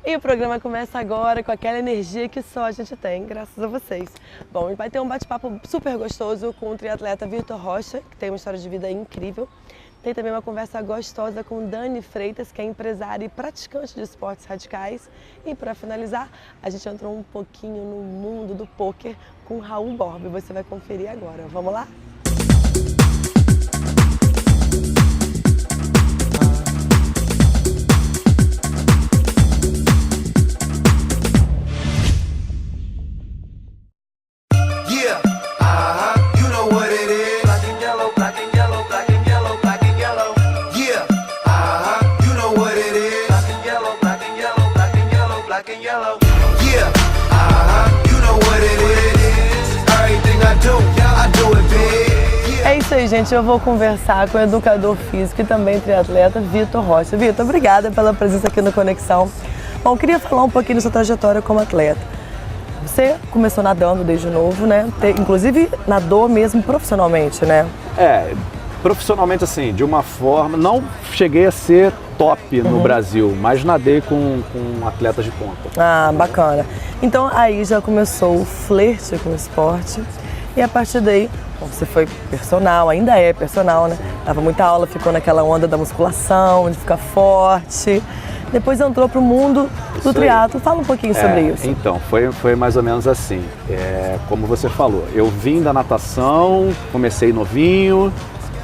E o programa começa agora com aquela energia que só a gente tem, graças a vocês. Bom, a gente vai ter um bate-papo super gostoso com o triatleta Vitor Rocha, que tem uma história de vida incrível. Tem também uma conversa gostosa com Dani Freitas, que é empresária e praticante de esportes radicais. E para finalizar, a gente entrou um pouquinho no mundo do pôquer com Raul Borba. Você vai conferir agora. Vamos lá? É isso aí, gente. Eu vou conversar com o educador físico e também triatleta Vitor Rocha. Vitor, obrigada pela presença aqui no Conexão. Bom, eu queria falar um pouquinho da sua trajetória como atleta. Você começou nadando desde novo, né? Inclusive nadou mesmo profissionalmente, né? Profissionalmente assim, de uma forma, não cheguei a ser top no Brasil, mas nadei com atletas de ponta. Ah, bacana. Então aí já começou o flerte com o esporte e a partir daí, bom, você foi personal, ainda é personal, né? Dava muita aula, ficou naquela onda da musculação, de ficar forte. Depois entrou para o mundo do triatlo. Fala um pouquinho sobre isso. Então, foi mais ou menos assim. Como você falou, eu vim da natação, comecei novinho,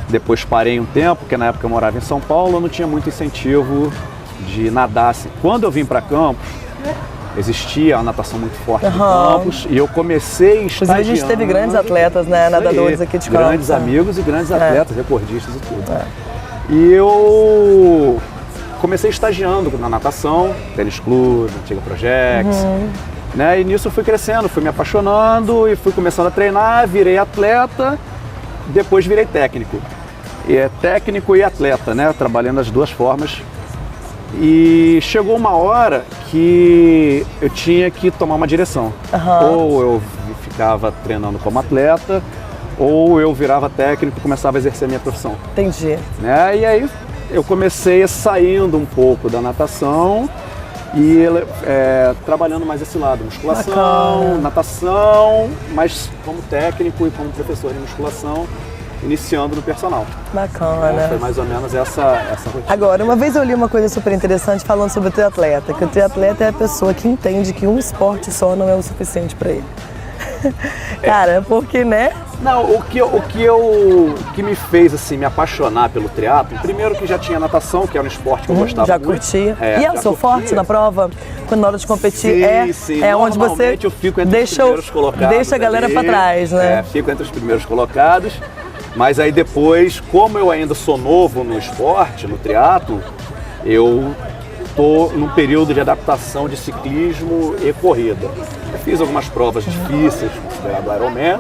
depois parei um tempo, porque na época eu morava em São Paulo, eu não tinha muito incentivo de nadar assim. Quando eu vim para Campos, existia uma natação muito forte em Campos e eu comecei estagiando. Inclusive a gente teve grandes atletas, né, nadadores aqui de Campos. Grandes amigos e grandes atletas, recordistas e tudo. E eu comecei estagiando na natação, Tênis Clube, Antiga Projex, né? E nisso eu fui crescendo, fui me apaixonando e fui começando a treinar, virei atleta, depois virei técnico. E técnico e atleta, né? Trabalhando as duas formas. E chegou uma hora que eu tinha que tomar uma direção. Ou eu ficava treinando como atleta, ou eu virava técnico e começava a exercer a minha profissão. Entendi. Né? E aí eu comecei saindo um pouco da natação e trabalhando mais esse lado, musculação, natação, mas como técnico e como professor de musculação, iniciando no personal. Bacana. Foi mais ou menos essa rotina. Agora, uma vez eu li uma coisa super interessante falando sobre o triatleta, que o triatleta é a pessoa que entende que um esporte só não é o suficiente para ele. Cara, porque, né? Não, o que me fez assim me apaixonar pelo triatlo, primeiro que já tinha natação, que era um esporte que eu gostava já muito. Curtia. E eu sou forte na prova, quando na hora de competir sim. É onde você eu fico entre os primeiros colocados. Deixa a galera para trás, né? Fico entre os primeiros colocados. Mas aí depois, como eu ainda sou novo no esporte, no triatlo, eu estou num período de adaptação de ciclismo e corrida. Eu fiz algumas provas difíceis, considerado Ironman.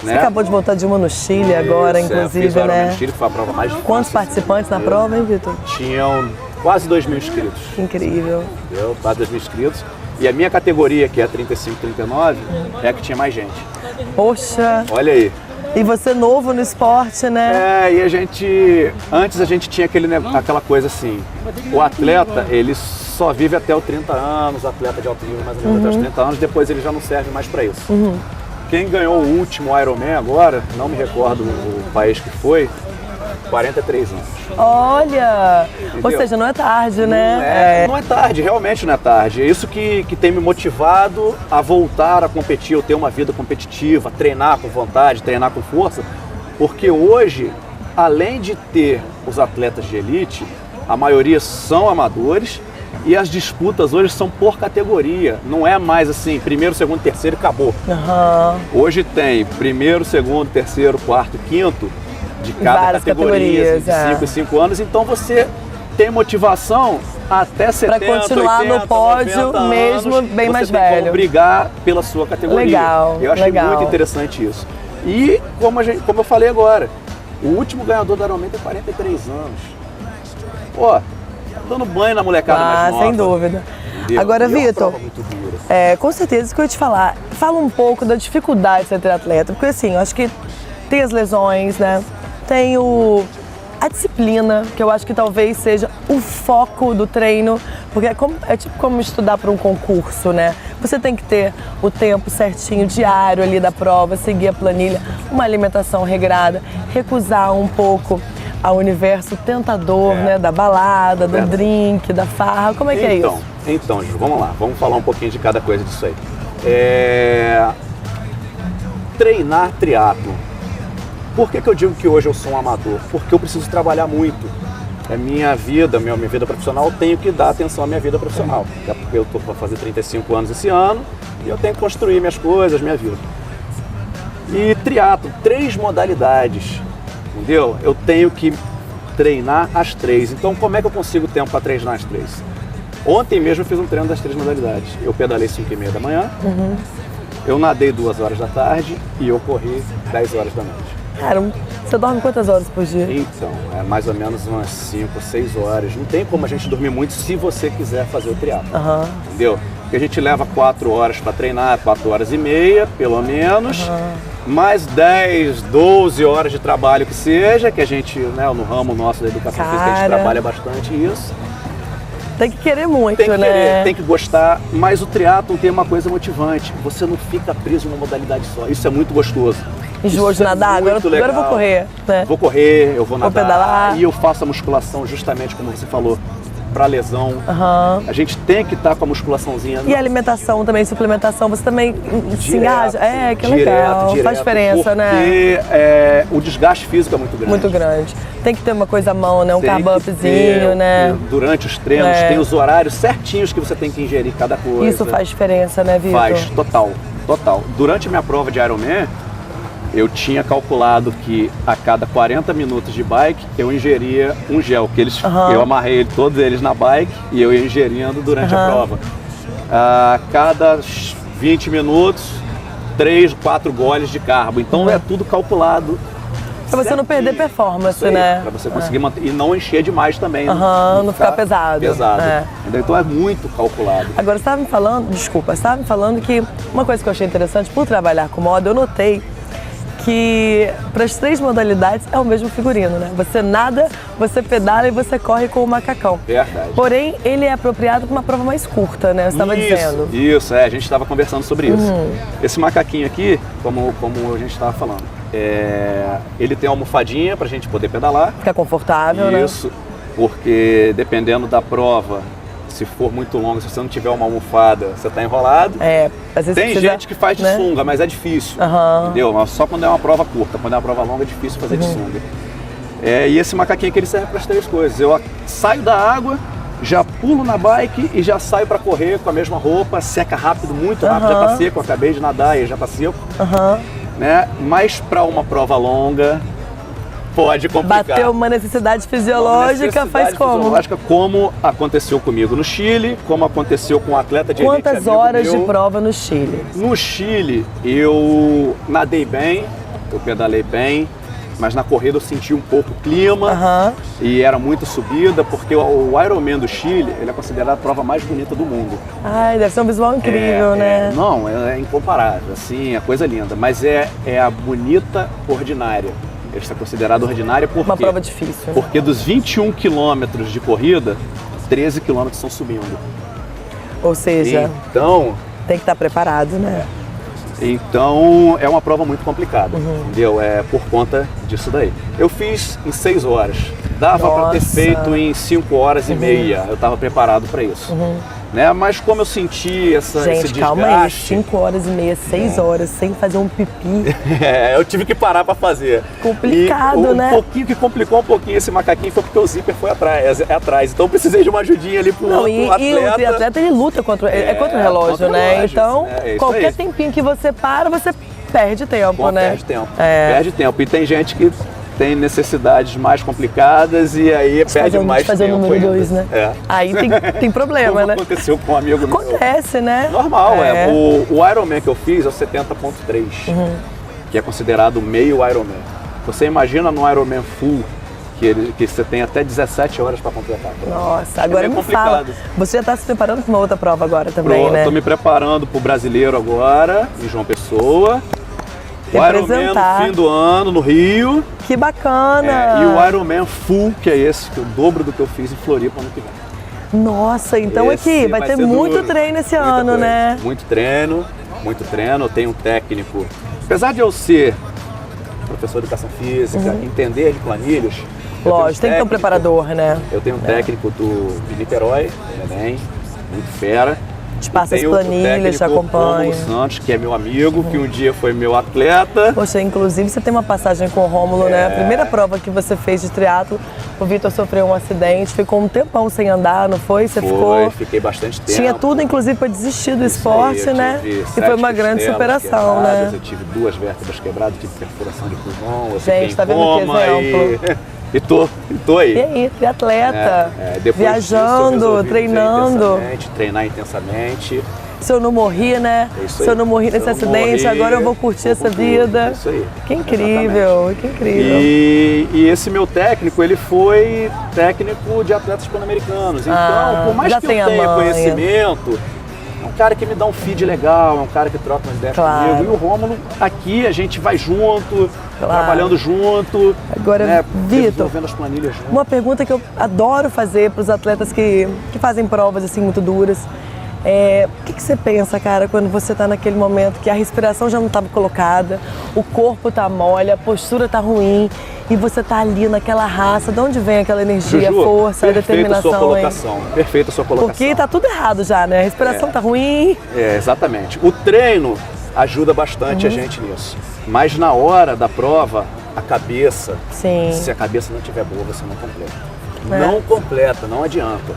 Você acabou de voltar de uma no Chile agora, inclusive, fiz o Ironman né? no Chile, que foi a prova mais difícil. Quantos participantes na prova, hein, Vitor? Tinham quase 2.000 inscritos. Incrível. Entendeu? Quase 2.000 inscritos. E a minha categoria, que é 35, 39, é a que tinha mais gente. Poxa! Olha aí. E você novo no esporte, né? E antes a gente tinha aquela coisa assim, o atleta, ele só vive até os 30 anos, o atleta de alto nível mais ou menos até os 30 anos, depois ele já não serve mais para isso. Quem ganhou o último Ironman agora, não me recordo o país que foi, 43 anos. Olha! Entendeu? Ou seja, não é tarde, né? Não é tarde, realmente não é tarde. É isso que tem me motivado a voltar a competir, eu ter uma vida competitiva, treinar com vontade, treinar com força, porque hoje, além de ter os atletas de elite, a maioria são amadores e as disputas hoje são por categoria. Não é mais assim, primeiro, segundo, terceiro e acabou. Hoje tem primeiro, segundo, terceiro, quarto, quinto, de cada categoria, de 5 em 5 anos, então você tem motivação até 70, pra continuar 80, no pódio 90 mesmo anos, bem mais você tem velho. como brigar pela sua categoria. Legal, eu achei legal. muito interessante isso. E como eu falei agora, o último ganhador do Ironman tem 43 anos. Pô, dando banho na molecada mais nova. Sem dúvida. Entendeu? Agora, Vitor, com certeza que eu ia te falar. Fala um pouco da dificuldade de ser triatleta, porque assim, eu acho que tem as lesões, né? Tem A disciplina, que eu acho que talvez seja o foco do treino, porque é tipo como estudar para um concurso, né? Você tem que ter o tempo certinho, diário ali da prova, seguir a planilha, uma alimentação regrada, recusar um pouco ao universo tentador, né? Da balada, do drink, da farra. Como é que é isso? Então, Ju, vamos lá, vamos falar um pouquinho de cada coisa disso aí. Treinar triatlo. Por que eu digo que hoje eu sou um amador? Porque eu preciso trabalhar muito. A minha vida profissional, eu tenho que dar atenção à minha vida profissional. Até porque eu estou para fazer 35 anos esse ano e eu tenho que construir minhas coisas, minha vida. E triatlo, 3 modalidades, entendeu? Eu tenho que treinar as 3. Então, como é que eu consigo tempo para treinar as 3? Ontem mesmo eu fiz um treino das 3 modalidades. Eu pedalei 5h30 da manhã, eu nadei 2 horas da tarde e eu corri 10 horas da noite. Cara, você dorme quantas horas por dia? Então, é mais ou menos umas 5, 6 horas. Não tem como a gente dormir muito se você quiser fazer o triatlo, entendeu? Porque a gente leva 4 horas para treinar, 4 horas e meia, pelo menos, mais 10, 12 horas de trabalho que seja, que a gente, né, no ramo nosso da educação física, a gente trabalha bastante isso. Tem que querer muito, tem que né? Querer, tem que gostar, mas o triatlo tem uma coisa motivante. Você não fica preso numa modalidade só. Isso é muito gostoso. Enjoou de nadar? Agora eu vou correr, né? Vou correr, eu vou nadar. Vou pedalar. E eu faço a musculação justamente como você falou, para lesão. A gente tem que estar com a musculaçãozinha. E a alimentação também, suplementação, você também se engaja? Que legal. Faz diferença, né? Porque o desgaste físico é muito grande. Muito grande. Tem que ter uma coisa à mão, né? Um carb-upzinho, né? Durante os treinos, tem os horários certinhos que você tem que ingerir cada coisa. Isso faz diferença, né, Vitor? Faz, total. Durante a minha prova de Ironman, eu tinha calculado que a cada 40 minutos de bike eu ingeria um gel, que eu amarrei todos eles na bike e eu ia ingerindo durante a prova. A cada 20 minutos, 3, 4 goles de carbo. Então é tudo calculado. Pra você não perder performance, né? Pra você conseguir manter e não encher demais também. Não ficar pesado. Então é muito calculado. Agora, você estava me falando que uma coisa que eu achei interessante, por trabalhar com moda, eu notei que para as 3 modalidades é o mesmo figurino, né? Você nada, você pedala e você corre com o macacão. Verdade. Porém, ele é apropriado para uma prova mais curta, né? Você estava dizendo. Isso, a gente estava conversando sobre isso. Esse macaquinho aqui, como a gente estava falando, ele tem uma almofadinha para a gente poder pedalar. Fica confortável, né? Isso, porque dependendo da prova, se for muito longo, se você não tiver uma almofada, você está enrolado. Às vezes tem gente que faz de sunga, mas é difícil, entendeu? Mas só quando é uma prova curta, quando é uma prova longa é difícil fazer de sunga. E esse macaquinho aqui, ele serve para as 3 coisas. Eu saio da água, já pulo na bike e já saio para correr com a mesma roupa, seca rápido, muito rápido, já está seco, eu acabei de nadar e já está seco. Né? Mas para uma prova longa, pode complicar. Bateu uma necessidade fisiológica, como aconteceu comigo no Chile, como aconteceu com um atleta de elite. Quantas horas de prova no Chile? No Chile, eu nadei bem, eu pedalei bem, mas na corrida eu senti um pouco o clima e era muito subida, porque o Ironman do Chile, ele é considerado a prova mais bonita do mundo. Ai, deve ser um visual incrível, né? Não, é incomparável, assim, é coisa linda, mas é a bonita ordinária. Ele está considerado ordinária porque... Uma prova difícil, né? Porque dos 21 quilômetros de corrida, 13 quilômetros estão subindo. Ou seja, então, tem que estar preparado, né? Então, é uma prova muito complicada, entendeu? É por conta disso daí. Eu fiz em 6 horas. Dava para ter feito em 5 horas e meia. Eu estava preparado para isso. Né? Mas como eu senti esse desgaste... Gente, calma aí, 5 horas e meia, 6 horas, sem fazer um pipi. Eu tive que parar para fazer. Complicado, né? Um pouquinho que complicou um pouquinho esse macaquinho foi porque o zíper foi atrás. Então eu precisei de uma ajudinha ali pro atleta. E o triatleta, ele luta contra o relógio, né? Então, qualquer tempinho que você para, você perde tempo, né? Perde tempo. Perde tempo. E tem gente que tem necessidades mais complicadas e aí perde mais tempo. Fazer o número 2, né? Aí tem problema, como né? Aconteceu com um amigo meu. Acontece, né? Normal, O Ironman que eu fiz é o 70.3, que é considerado meio Ironman. Você imagina no Ironman full, que você tem até 17 horas para completar. Nossa, agora me fala. Você já está se preparando para uma outra prova agora também, né? Estou me preparando para o brasileiro agora, em João Pessoa. O Ironman no fim do ano, no Rio. Que bacana! E o Ironman Full, que é esse, que é o dobro do que eu fiz em Floripa ano que vem. Nossa, então aqui vai ter muito treino esse ano, né? Muito treino. Eu tenho um técnico. Apesar de eu ser professor de educação física, entender de planilhas. Lógico, tem que ter um preparador, né? Eu tenho um técnico de Niterói, também, muito fera. Te passa as planilhas, te acompanha. O Santos, que é meu amigo, que um dia foi meu atleta. Poxa, inclusive você tem uma passagem com o Rômulo, né? A primeira prova que você fez de triatlo, o Vitor sofreu um acidente, ficou um tempão sem andar, não foi? Fiquei bastante tempo. Tinha tudo, inclusive, para desistir do esporte, né? E foi uma grande superação, né? Eu tive 2 vértebras quebradas, tive perfuração de pulmão, gente, tá vendo que exemplo? E tô aí. E aí, triatleta, viajando, treinando. Treinar intensamente. Se eu não morri, né? Se eu não morri nesse acidente, agora eu vou curtir essa vida. Isso aí. Que incrível, que incrível. E esse meu técnico, ele foi técnico de atletas pan-americanos. Então, por mais que eu tenha conhecimento, é um cara que me dá um feed legal, é um cara que troca umas ideias comigo. E o Rômulo, aqui a gente vai junto, trabalhando junto. Agora, né, Vitor, as planilhas junto. uma pergunta que eu adoro fazer para os atletas que fazem provas assim muito duras. O que você pensa, cara, quando você está naquele momento que a respiração já não estava colocada, o corpo tá mole, a postura tá ruim e você tá ali naquela raça? De onde vem aquela energia, Juju, força, a determinação? Perfeita a sua colocação. Porque tá tudo errado já, né? A respiração tá ruim. Exatamente. O treino ajuda bastante a gente nisso. Mas na hora da prova, a cabeça, se a cabeça não estiver boa, você não completa. Não completa, não adianta.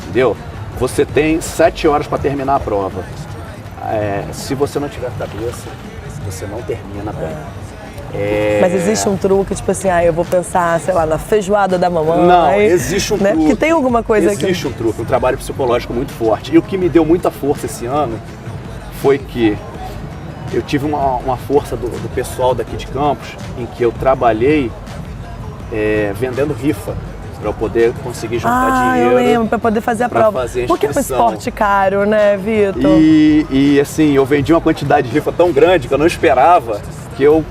Entendeu? Você tem 7 horas para terminar a prova. Se você não tiver cabeça, você não termina bem. Mas existe um truque, tipo assim, eu vou pensar, sei lá, na feijoada da mamãe. Não, existe um truque. Porque tem alguma coisa aqui. Existe um truque, um trabalho psicológico muito forte. E o que me deu muita força esse ano foi que eu tive uma força do pessoal daqui de Campos, em que eu trabalhei vendendo rifa. Para eu poder conseguir juntar dinheiro. Eu lembro, para poder fazer a prova. Porque é um esporte caro, né, Vitor? E assim, eu vendi uma quantidade de rifa tão grande que eu não esperava, que eu,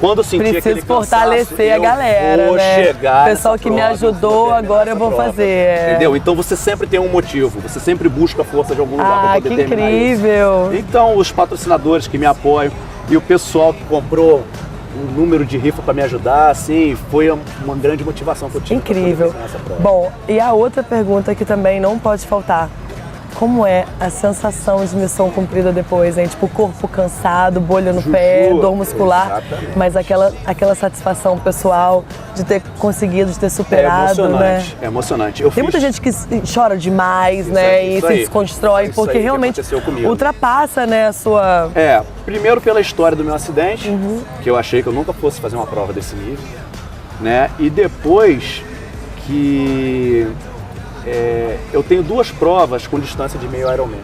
quando eu senti aquele cansaço, fortalecer a galera, né? O pessoal que me ajudou, agora eu vou fazer. Entendeu? Então você sempre tem um motivo, você sempre busca força de algum lugar para poder terminar isso. Que incrível! Então, os patrocinadores que me apoiam e o pessoal que comprou um número de rifa para me ajudar, assim, foi uma grande motivação que eu tive. Incrível. Bom, e a outra pergunta que também não pode faltar: como é a sensação de missão cumprida depois, hein? Tipo, corpo cansado, bolha no pé, dor muscular, mas aquela satisfação pessoal de ter conseguido, de ter superado, né? É emocionante. Tem muita gente que chora demais, né? E se desconstrói, porque realmente ultrapassa, né, a sua... Primeiro pela história do meu acidente, que eu achei que eu nunca fosse fazer uma prova desse nível, né? E depois que... eu tenho 2 provas com distância de meio Ironman.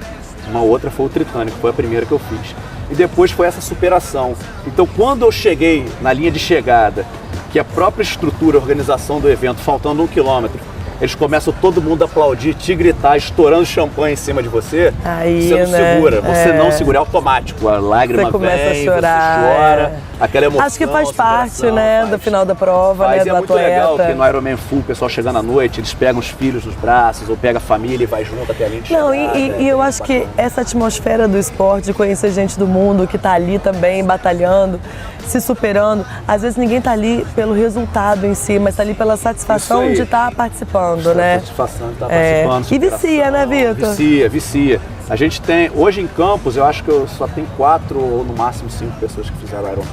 Uma outra foi o Tritânico, foi a primeira que eu fiz. E depois foi essa superação. Então, quando eu cheguei na linha de chegada, que a própria estrutura, a organização do evento, faltando 1 quilômetro, eles começam todo mundo a aplaudir, te gritar, estourando champanhe em cima de você. Aí, você não segura, você não segura, é automático. A lágrima você começa vem, a chorar, você chora, aquela emoção. Acho que faz parte, né, do final da prova, né, do muito atleta. legal que no Ironman Full, o pessoal chegando à noite, eles pegam os filhos nos braços, ou pega a família e vai junto até a linha de chegada. E eu acho que essa atmosfera do esporte, de conhecer gente do mundo que está ali também batalhando, se superando, às vezes ninguém está ali pelo resultado em si, mas está ali pela satisfação de estar participando, né? Satisfação de estar participando. E vicia, né, Vitor? Vicia. A gente tem, hoje em Campos, eu acho que eu só tenho 4 ou no máximo 5 pessoas que fizeram Ironman,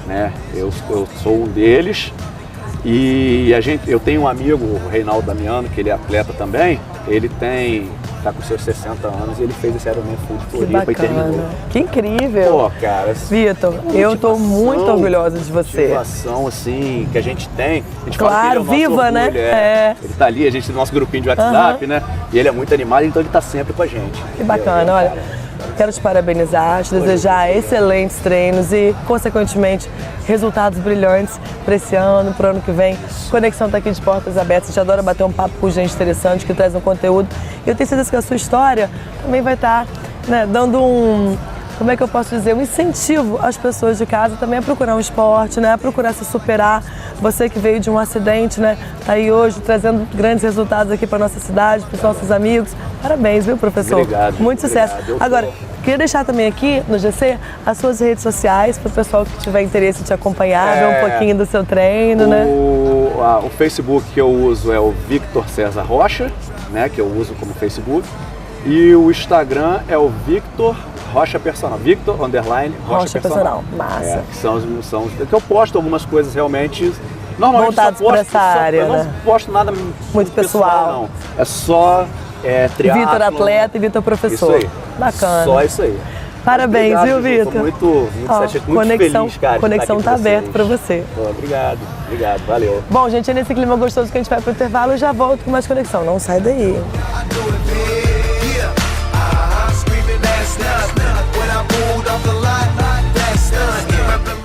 né? Eu sou um deles. E eu tenho um amigo, o Reinaldo Damiano, que ele é atleta também, ele tá com seus 60 anos e ele fez esse Ironman Full de Floripa e terminou. Que incrível! Pô, cara, Vitor, eu tô muito orgulhosa de você. Motivação, assim, que a gente tem. A gente claro, fala que ele é o nosso viva, orgulho, né? Ele tá ali, a gente tem nosso grupinho de WhatsApp, né? E ele é muito animado, então ele tá sempre com a gente. Que bacana, olha. Quero te parabenizar, te desejar excelentes treinos e, consequentemente, resultados brilhantes para esse ano, para o ano que vem. Conexão está aqui de portas abertas. A gente adora bater um papo com gente interessante que traz um conteúdo. E eu tenho certeza que a sua história também vai estar, né, dando como é que eu posso dizer, um incentivo às pessoas de casa também a procurar um esporte, né? A procurar se superar. Você que veio de um acidente, né? Tá aí hoje trazendo grandes resultados aqui para nossa cidade, para os nossos amigos. Parabéns, viu, professor? Obrigado. Muito sucesso. Obrigado. Agora, queria deixar também aqui no GC as suas redes sociais para o pessoal que tiver interesse em te acompanhar, ver um pouquinho do seu treino, né? O Facebook que eu uso é o Victor César Rocha, né? Que eu uso como Facebook. E o Instagram é o Victor Rocha Personal. Victor _Rocha Personal. Massa. Que são que eu posto algumas coisas realmente. Normalmente voltados para essa área, eu não posto nada muito pessoal, não. É só triatlon. Vitor atleta e Vitor professor. Isso aí. Bacana. Só isso aí. Parabéns, obrigado, viu, Vitor? Muito conexão, feliz, cara. Conexão tá aberta para você. Obrigado, valeu. Bom, gente, é nesse clima gostoso que a gente vai pro intervalo. Eu já volto com mais conexão. Não sai daí.